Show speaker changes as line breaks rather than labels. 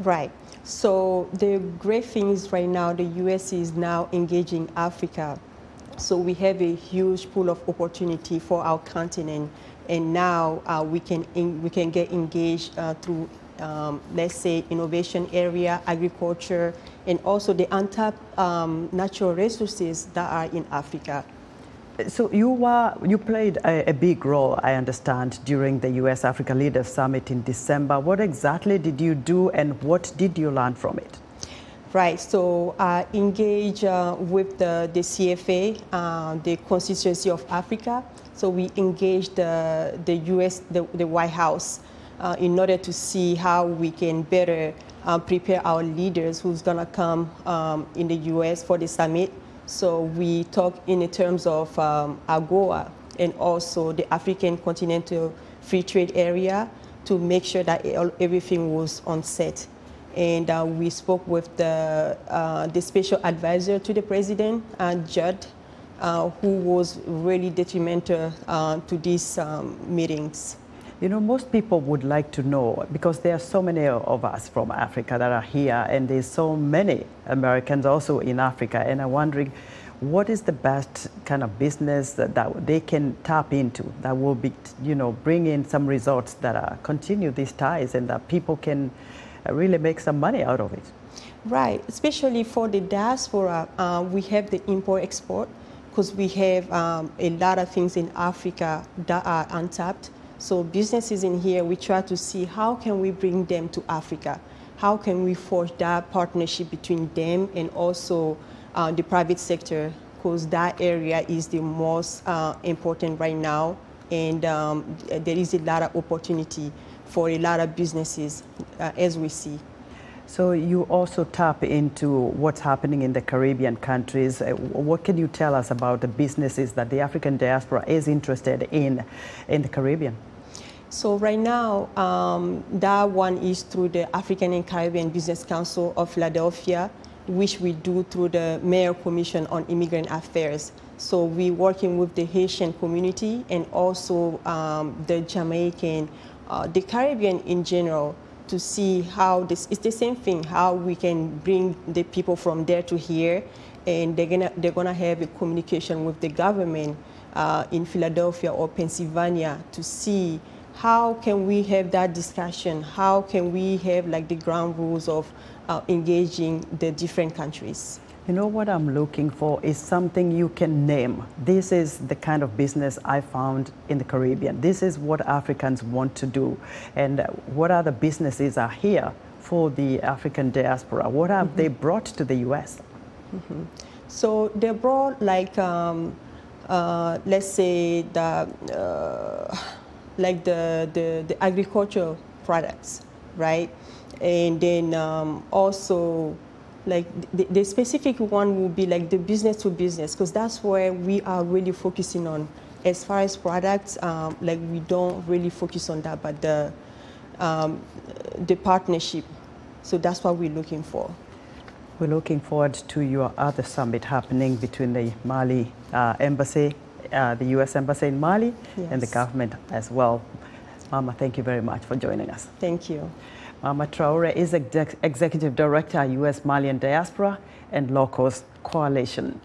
Right. So the great thing is right now the U.S. is now engaging Africa. So we have a huge pool of opportunity for our continent, and now we can get engaged through, let's say, innovation area, agriculture, and also the untapped natural resources that are in Africa.
So you played a big role, I understand, during the U.S. Africa Leaders Summit in December. What exactly did you do, and what did you learn from it?
Right, so engage with the CFA, the Constituency of Africa. So we engaged the U.S., the White House, in order to see how we can better prepare our leaders who's gonna come in the U.S. for the summit. So we talk in terms of AGOA and also the African Continental Free Trade Area to make sure that everything was on set. And we spoke with the special advisor to the president, Judd, who was really detrimental to these meetings.
You know, most people would like to know, because there are so many of us from Africa that are here, and there's so many Americans also in Africa, and I'm wondering, what is the best kind of business that they can tap into that will be, you know, bring in some results that continue these ties and that people can really make some money out of it?
Right, especially for the diaspora, we have the import-export, because we have a lot of things in Africa that are untapped. So businesses in here, we try to see how can we bring them to Africa? How can we forge that partnership between them and also the private sector? Because that area is the most important right now. And there is a lot of opportunity for a lot of businesses, as we see.
So you also tap into what's happening in the Caribbean countries. What can you tell us about the businesses that the African diaspora is interested in the Caribbean?
So right now, that one is through the African and Caribbean Business Council of Philadelphia, which we do through the Mayor Commission on Immigrant Affairs. So we're working with the Haitian community and also the Jamaican, the Caribbean in general, to see how it's the same thing, how we can bring the people from there to here, and they're gonna have a communication with the government in Philadelphia or Pennsylvania to see how can we have that discussion, how can we have like the ground rules of engaging the different countries.
You know what I'm looking for is something you can name. This is the kind of business I found in the Caribbean. This is what Africans want to do. And what other businesses are here for the African diaspora? What have they brought to the U.S.?
So they brought like, let's say the agricultural products, right? And then also, like the specific one will be like the business to business, because that's where we are really focusing on. As far as products, like we don't really focus on that, but the partnership. So that's what we're looking for.
We're looking forward to your other summit happening between the Mali embassy, the U.S. embassy in Mali, and the government as well. Mama, thank you very much for joining us.
Thank you.
Mama Traore is Executive Director, U.S. Malian Diaspora and Locals Coalition.